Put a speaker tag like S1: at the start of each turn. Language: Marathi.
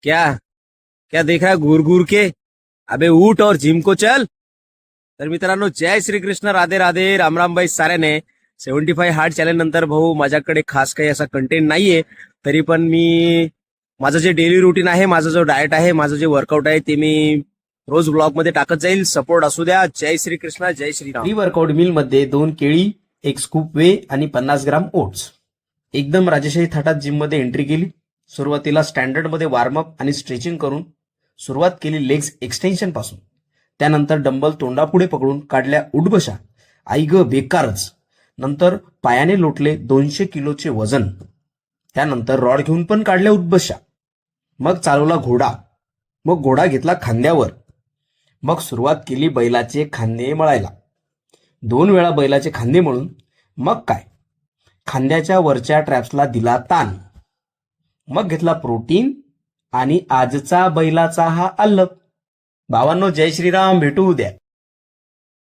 S1: क्या क्या देख रहा है घूर घूर के? अबे उठ और जिम को चल. तर मित्रांनो, जय श्रीकृष्ण, राधे राधे, रामराम बाई साऱ्याने. 75 हार्ड चॅलेंज नंतर भाऊ माझ्याकडे खास काही असा कंटेंट नाहीये. तरी पण मी माझं जे डेली रुटीन आहे, माझा जो डाएट आहे, माझं जे वर्कआउट आहे ते मी रोज ब्लॉग मध्ये टाकत जाईल. सपोर्ट असू द्या. जय श्रीकृष्ण, जय श्रीराम. प्री वर्कआउट मील मध्ये 2 केळी, 1 स्कूप वे आणि 50 ग्राम ओट्स. एकदम राजेशाही थाटात जिम मध्ये एंट्री केली. सुरुवातीला स्टँडर्ड मध्ये वॉर्मअप आणि स्ट्रेचिंग करून सुरुवात केली लेग्स एक्सटेन्शन पासून. त्यानंतर डंबल तोंडापुढे पकडून काढल्या उठबशा. आई ग बेकारच. नंतर पायाने लोटले 200 किलोचे वजन. त्यानंतर रॉड घेऊन पण काढल्या उठबशा. मग चालवला घोडा. मग घोडा घेतला खांद्यावर. मग सुरुवात केली बैलाचे खांदे मळायला. 2 वेळा बैलाचे खांदे मळून मग काय, खांद्याच्या वरच्या ट्रॅप्सला दिला ताण. मग घेतला प्रोटीन आणि आजचा बैलाचा हा अल्लग. भावांनो, जय श्रीराम. भेटू उद्या.